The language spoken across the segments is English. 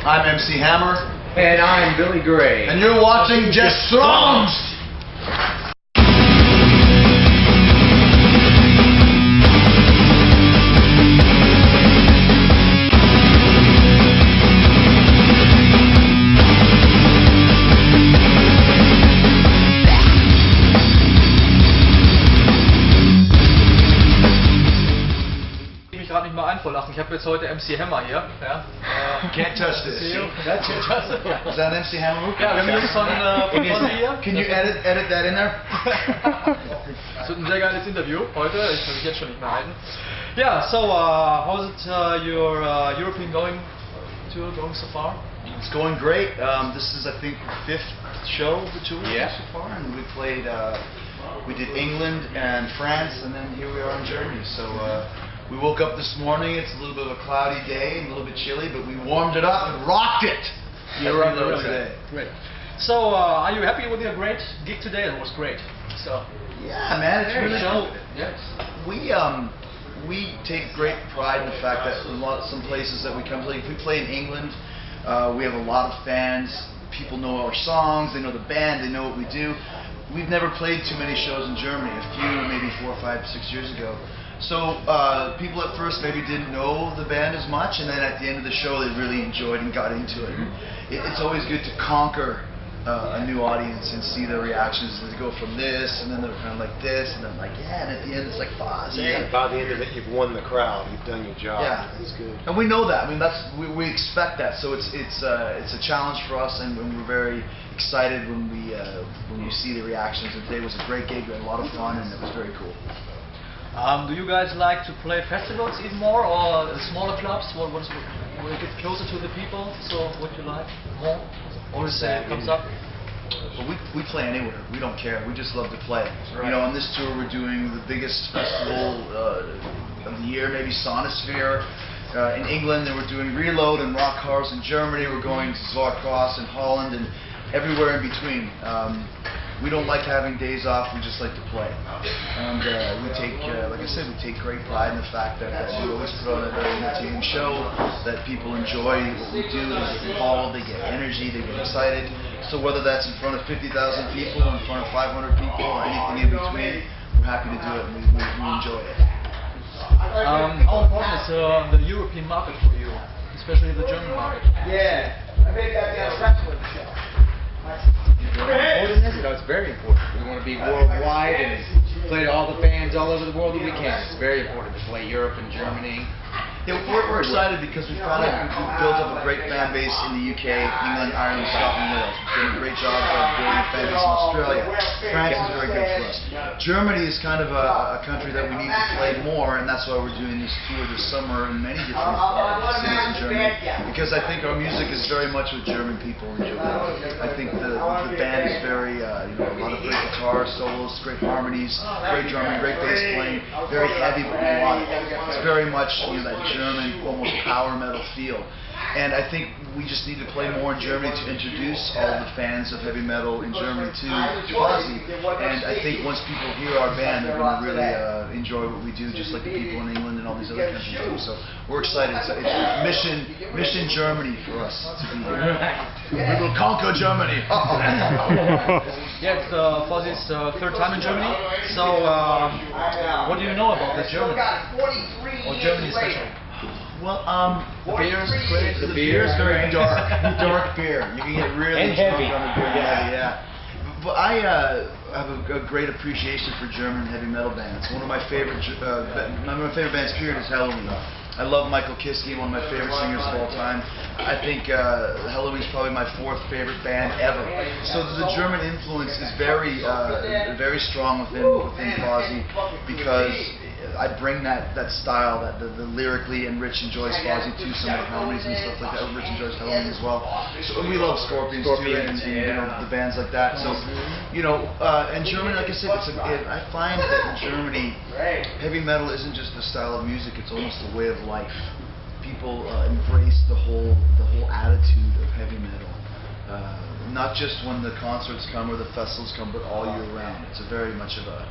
I'm MC Hammer. And I'm Billy Gray. And you're watching Just Songs! Gerade nicht mal einvorlachen. Ich habe jetzt heute MC Hammer hier. Ja. Can't touch this. Is that MC Hammer? Ja, wir haben Jungs von Fozzy hier. Can you edit that in there? Es wird ein sehr geiles Interview heute. Ich kann mich jetzt schon nicht mehr halten. Yeah, so how's it your European tour going so far? It's going great. This is, I think, the 5th show of the tour so far, and we played. We did England and France, and then here we are in Germany. So. We woke up this morning, it's a little bit of a cloudy day, a little bit chilly, but we warmed it up and rocked it! You're right today. Great. So, are you happy with your great gig today? It was great. So. Yeah, man, it's really cool. Yes. We take great pride in the fact that some places that we come to, like if we play in England, we have a lot of fans, people know our songs, they know the band, they know what we do. We've never played too many shows in Germany, a few maybe 4, 5, 6 years ago. So people at first maybe didn't know the band as much, and then at the end of the show they really enjoyed and got into it. It's always good to conquer a new audience and see their reactions. They go from this, and then they're kind of like this, and then like yeah, and at the end it's like Fozzy. Yeah, by the end of it you've won the crowd, you've done your job. Yeah, that's good. And we know that. I mean, we expect that. So it's a challenge for us, and we're very excited when we see the reactions. And today was a great gig. We had a lot of fun, and it was very cool. Do you guys like to play festivals even more, or smaller clubs? Will it get closer to the people? So what you like more? Or is it comes up? Well, we play anywhere. We don't care. We just love to play. Right. You know, on this tour we're doing the biggest festival of the year, maybe Sonosphere in England. Then we're doing Reload and Rock Cars in Germany. We're going to Zwartcross in Holland and everywhere in between. We don't like having days off, we just like to play. And we take, like I said, we take great pride in the fact that we always put on a very entertaining show, that people enjoy what we do, they get involved, they get energy, they get excited. So whether that's in front of 50,000 people, in front of 500 people, or anything in between, we're happy to do it and we enjoy it. How important is the European market for you, especially the German market? Yeah, I think that's the wrestling show. It's very important. We want to be worldwide and play to all the fans all over the world that we can. It's very important to play Europe and Germany. Yeah, we're excited because we've built up a great fan base in the UK, England, Ireland, Scotland, Wales. We've done a great job of building a fan base in Australia. France is very good for us. Germany is kind of a country that we need to play more, and that's why we're doing this tour this summer in many different cities in Germany. Because I think our music is very much what German people enjoy. I think the band is very, a lot of great guitar solos, great harmonies, great drumming, great bass playing, very heavy but melodic. It's very much that German, almost power metal feel. And I think we just need to play more in Germany to introduce all the fans of heavy metal in Germany to Fozzy. And I think once people hear our band, they're going to really enjoy what we do, just like the people in England and all these other countries do. So we're excited. It's mission Germany for us to be here. We will conquer Germany. Yeah, it's Fozzy's third time in Germany. So what do you know about the Germans? Or Germany especially? Well, the beer is great. The beer is very dark beer. You can get really heavy. On the beer, yeah. But I have a great appreciation for German heavy metal bands. One of my favorite bands, period, is Halloween. I love Michael Kiske, one of my favorite singers of all time. I think Halloween is probably my 4th favorite band ever. So the German influence is very strong within Fozzy, because I bring that style, that the lyrically, and Rich enjoys Fozzy too, some of the harmonies and stuff like that. Rich enjoys Halloween as well. So we love Scorpions too, and the bands like that. So and Germany, like I said, I find that in Germany, heavy metal isn't just a style of music; it's almost a way of life. People embrace the whole attitude of heavy metal. Not just when the concerts come or the festivals come, but all year round. It's a very much of a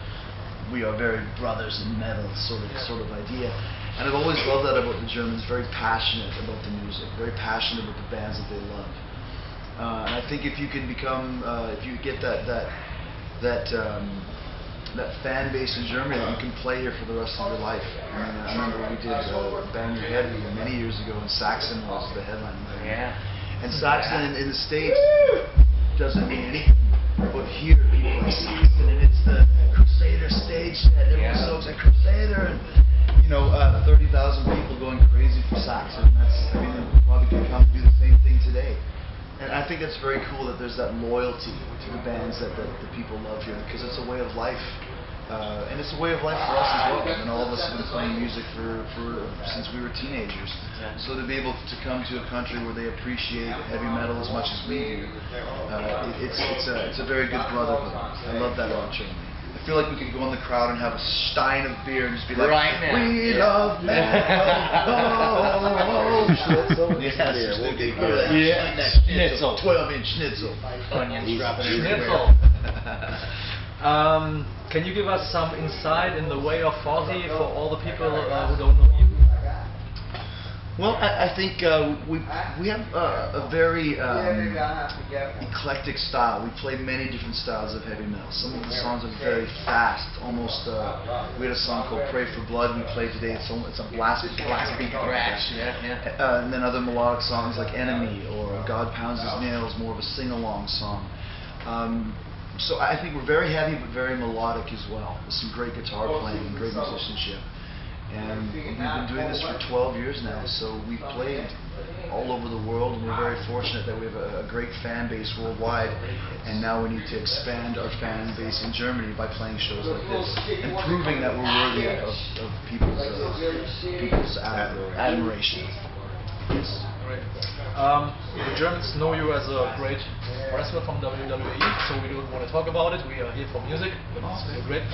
we are very brothers in metal sort of idea. And I've always loved that about the Germans, very passionate about the music, very passionate about the bands that they love. And I think if you can become, if you get that fan base in Germany, that you can play here for the rest of your life. I mean, I remember we did Bang Your Head here many years ago, and Saxon was the headline. Yeah. And Saxon in the States doesn't mean anything, but here people like Saxon, and it's the Crusader stage set. Everyone's so excited, Crusader, and 30,000 people going crazy for Saxon. That's, I mean, probably could come do the same thing today. And I think it's very cool that there's that loyalty to the bands that the people love here, because it's a way of life. And it's a way of life for us as well. And all of us have been playing music since we were teenagers. So to be able to come to a country where they appreciate heavy metal as much as we do, it's a very good brotherhood. I love that about Germany. I feel like we could go in the crowd and have a stein of beer and just be like, we love metal. Schnitzel. Yes, we'll get good. Yeah, Schnitzel. 12-inch Schnitzel. Onions dropping Schnitzel. Can you give us some insight in the way of Fozzy for all the people who don't know you? Well, I think we have a very eclectic style. We play many different styles of heavy metal. Some of the songs are very fast, almost. We had a song called "Pray for Blood" we played today. It's a blast beat thrash. And then other melodic songs like "Enemy" or "God Pounds His Nails," more of a sing-along song. So I think we're very heavy but very melodic as well, with some great guitar playing and great musicianship. And we've been doing this for 12 years now, so we've played all over the world, and we're very fortunate that we have a great fan base worldwide, and now we need to expand our fan base in Germany by playing shows like this and proving that we're worthy of people's admiration. Yes. Great. The Germans know you as a great wrestler from WWE, so we don't want to talk about it. We are here for music, but it's still great.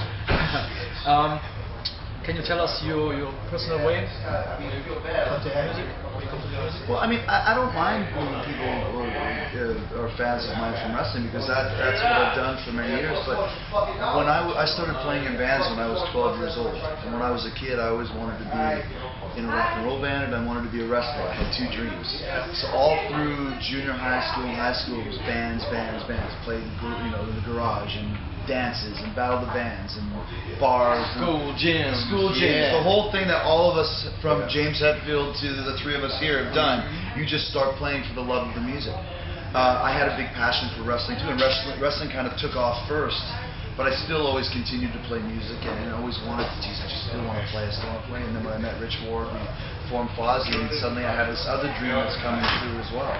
Can you tell us your personal way when you come to music? Well, I mean, I don't mind when people are fans of mine from wrestling, because that's what I've done for many years. But when I started playing in bands when I was 12 years old, and when I was a kid, I always wanted to be in a rock and roll band, and I wanted to be a wrestler. I had two dreams. So all through junior high school and high school, it was bands. Played in the garage and dances and battle the bands and bars, school gyms, the whole thing that all of us from James Hetfield to the three of us here have done. You just start playing for the love of the music. I had a big passion for wrestling too, and wrestling kind of took off first, but I still always continued to play music, and I always wanted to. Geez, I just still want to play. And then when I met Rich Ward, we formed Fozzy, and suddenly I had this other dream that's coming true as well.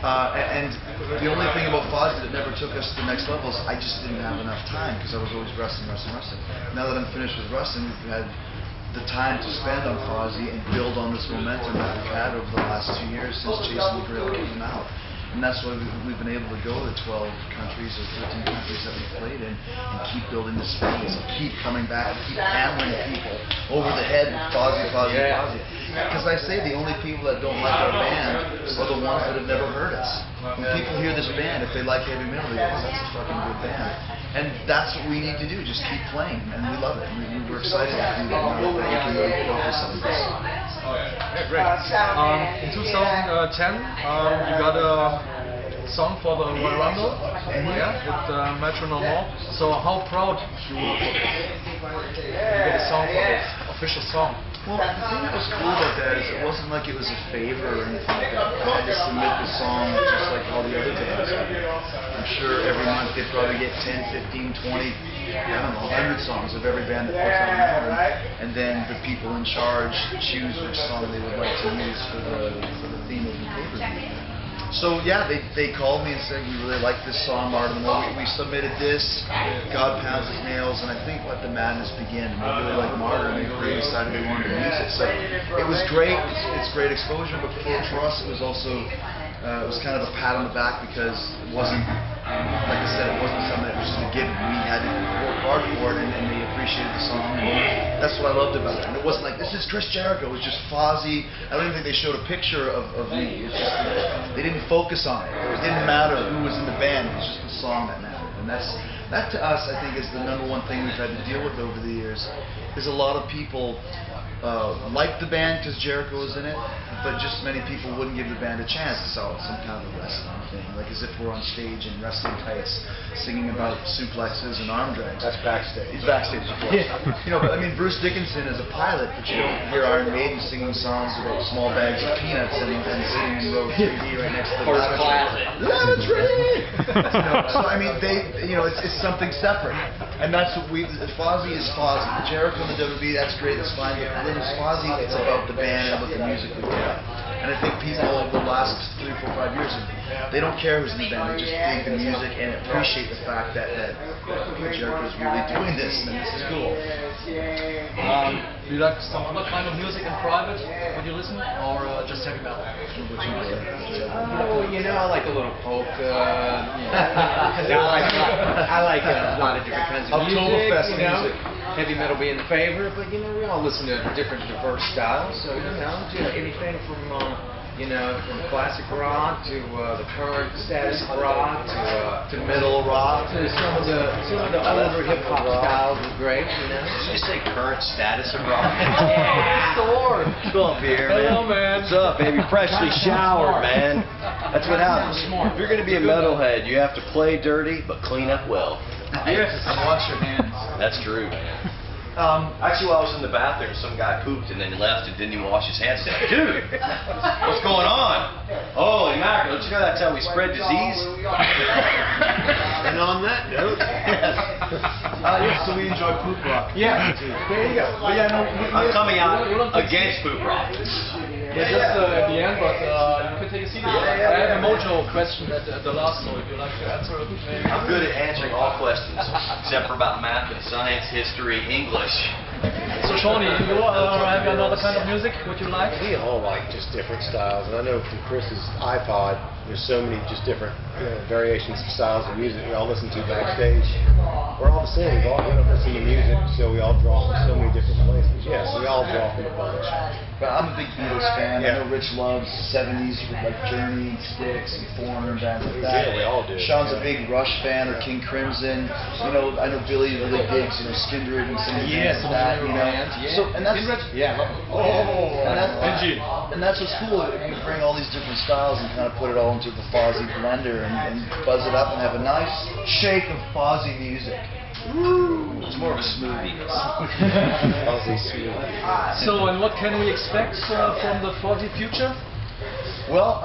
And the only thing about Fozzy that never took us to the next level is I just didn't have enough time, because I was always wrestling. Now that I'm finished with wrestling, we've had the time to spend on Fozzy and build on this momentum that we've had over the last 2 years since Chasing the Grail came out. And that's why we've been able to go to 12 countries or 13 countries that we've played in and keep building this space and keep coming back, keep hammering people over the head with Fozzy. Because I say the only people that don't like our band are the ones that have never heard us. When people hear this band, if they like heavy metal, they go, oh, that's a fucking good band. And that's what we need to do, just keep playing, and we love it. We're excited to do that now that we can really focus on this. Yeah, great. In 2010, you got a song for the Royal Rumble, with Metronome. So how proud you get a song for this official song? Well, the thing that was cool about that is it wasn't like it was a favor or anything like that. I had to submit the song just like all the other bands. I'm sure every month they probably get 10, 15, 20, I don't know, 100 songs of every band that puts out an album. And then the people in charge choose which song they would like to use for the theme of the pay-per-view. So yeah, they called me and said, we really like this song, Martin. We submitted this, God Pounds His Nails, and I think Let the Madness Begin. And they really liked Martin, and they decided they wanted to use it. So it was great. It's great exposure, but for us it was also it was kind of a pat on the back, because it wasn't, like I said, it wasn't something that was just a given. We had to work hard for it, and they appreciated the song. And that's what I loved about it. And it wasn't like, this is Chris Jericho. It was just Fozzy. I don't even think they showed a picture of me. It's just, they didn't focus on it. It didn't matter who was in the band. It was just the song that mattered. And that to us, I think, is the #1 thing we've had to deal with over the years, is a lot of people liked the band because Jericho was in it, but just many people wouldn't give the band a chance because it's some kind of a wrestling thing, like as if we're on stage in wrestling tights singing about suplexes and arm drags. That's backstage. He's backstage, of course. You know, but I mean, Bruce Dickinson is a pilot, but you don't hear Iron Maiden singing songs about small bags of peanuts and singing in row 3D right next to the First class. lavatory. So I mean, it's something separate, and that's what Fozzy is Fozzy. Jericho and the WWE, that's great, that's fine. But when it's Fozzy, it's about the band and about the music we play. And I think people over the last 3, 4, 5 years, they don't care who's in the band. They just dig the music and appreciate the fact that Jericho's really doing this, and this is cool. Do you like some other kind of music in private when you listen, or just heavy metal? Oh, I like a little polka. I like a lot of different kinds of Oktoberfest music. Heavy metal being the favorite, but we all listen to different diverse styles. So anything from from classic rock to the current status of rock to Middle rock. to some of the older hip hop styles are great. Did you say current status of rock? Sword. Come up here, man. Hello, man. What's up, baby? Freshly showered, man. That's what happens. If you're gonna be a metalhead, you have to play dirty but clean up well. Yes, and wash your hands. That's true, man. Actually, while I was in the bathroom, some guy pooped and then left and didn't even wash his hands. I said, dude, what's going on? Holy mackerel, don't you know that's how we spread disease? And on that note, so we enjoy poop rock. Yeah, there you go. But I'm coming out against poop rock. Just at the end, but you can take a seat. I have a Mojo question at the last, so if you'd like to answer it. I'm good at answering all questions, except for about math and science, history, English. So Shawnee, you have another kind of music? Would you like? We all like just different styles, and I know from Chris's iPod, there's so many just different variations of styles of music we all listen to backstage. We're all the same. We've all grown up listening to music, so we all draw from so many different places. Yes, we all draw from a bunch. But I'm a big Beatles fan. Yeah. I know Rich loves the 70s with like Journey, Styx, and Foreigner and bands like that. Yeah, we all do. Sean's a big Rush fan, or King Crimson. I know Billy really digs Skindred and some Yes, of that. So and that's and that's what's cool. You can bring all these different styles and kind of put it all into the Fozzy blender and buzz it up and have a nice shake of Fozzy music. It's more of a smoothie. So, and what can we expect from the Fozzy future? Well,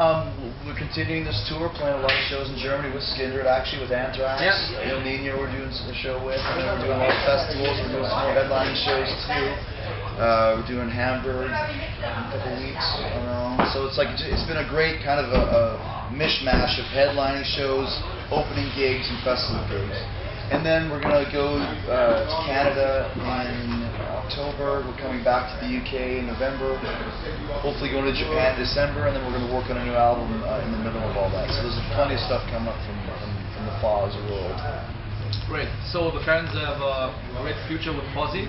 we're continuing this tour, playing a lot of shows in Germany with Skindred, actually with Anthrax. Yeah. El Nino we're doing a show with, and then we're doing a lot of festivals, we're doing some more headlining shows too. We're doing Hamburg in a couple of weeks. So it's been a great kind of a mishmash of headlining shows, opening gigs, and festival gigs. And then we're going to go to Canada in October. We're coming back to the UK in November. Hopefully going to Japan in December, and then we're going to work on a new album in the middle of all that. So there's plenty of stuff coming up from the Fozzy world. Great. So the fans have a great future with Fozzy.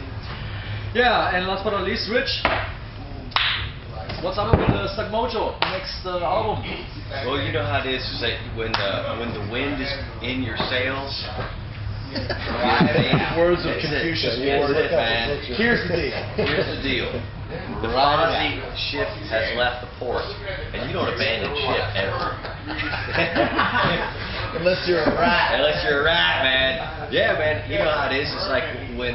Yeah, and last but not least, Rich. What's up with Stuck Mojo, next album? Well, you know how it is. Like when the wind is in your sails. Words of Confucius. Man. Here's the deal. Here's the deal. The Fozzy ship has left the port, and you don't abandon ship ever. Unless you're a rat. Unless you're a rat, man. Yeah, man. You know how it is. It's like when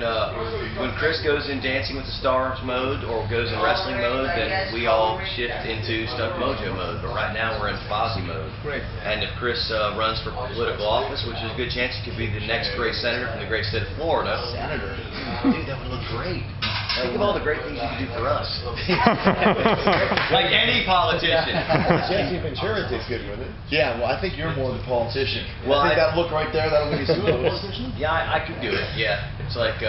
Chris goes in Dancing with the Stars mode or goes in wrestling mode, then we all shift into Stuck Mojo mode. But right now we're in Fozzy mode. Great. And if Chris runs for political office, which is a good chance he could be the next great senator from the great state of Florida. Senator. Dude, that would look great. Think of all the great things you could do for us. Like any politician. Jesse Ventura did good with it. Yeah, well, I think you're more the politician. Well, I think that look right there, that'll make you a politician. Yeah, I could do it. Yeah, it's like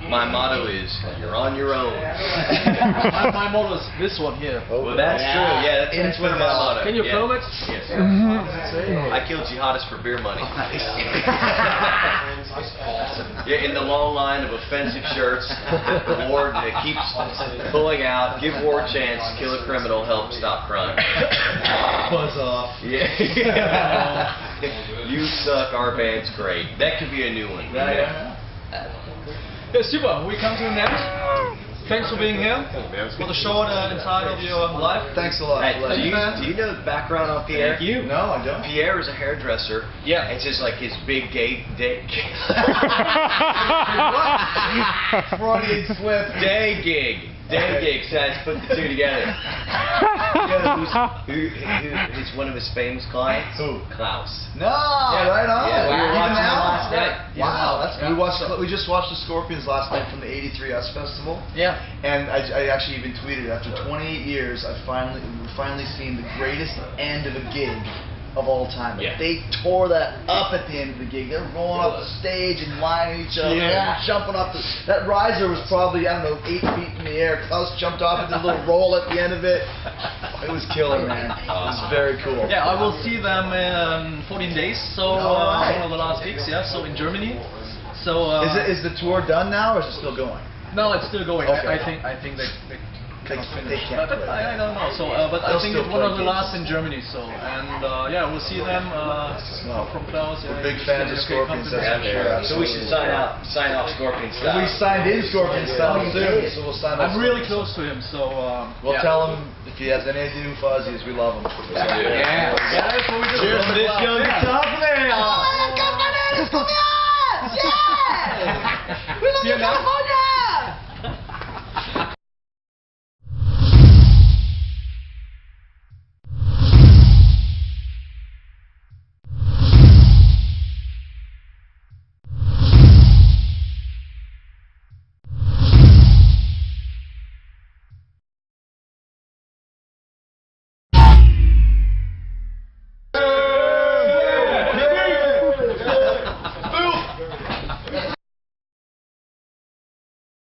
my motto is you're on your own. My motto is this one here. Well, that's true. Yeah, that's one of my motto. Can you film it? Yes. I killed jihadists for beer money. Yeah, in the long line of offensive shirts, the Ward keeps pulling out. Give war a chance, kill a criminal, help stop crime. Buzz off. Yeah. You suck. Our band's great. That could be a new one. Yeah, super. We come to an end. thanks for being here for the show inside of your life. Thanks a lot. Hey, do you know the background on Pierre? Thank you. No, I don't. Pierre is a hairdresser. Yeah. It's just like his big gay day. Freudian slip. Day gig. Day gig. So I just put the two together. Who's one of his famous clients? Who? Klaus. No, right on. Yeah, we were Even watching now? him last night. Wow, that's we just watched the Scorpions last night from the '83 US Festival. Yeah. And I actually even tweeted after 28 years, we've finally seen the greatest end of a gig of all time. Like, Yeah. they tore that up at the end of the gig. They're rolling up the stage and lining each other, jumping off. That riser was probably, I don't know, 8 feet in the air. Klaus jumped off and did a little roll at the end of it. It was killer, man. It was very cool. Yeah, I will see them in 14 days. So Alright. one of the last gigs, yeah. So in Germany. So Is the tour done now, or is it still going? no, it's still going. Okay. I think they cannot They finish. can't But play. I don't know. So but I They'll think still it's one of play the gigs. last in Germany. So and yeah, we'll see them from Klaus. We're big fans of Scorpions. That's for sure. So we should sign off Scorpion style. We signed in Scorpion style too, so we'll sign off. I'm really close to him. So We'll yeah. tell him if he has anything to do with Fozzy, is we love him. Yeah. That's what we do. Cheers to this young guitar player. Yeah.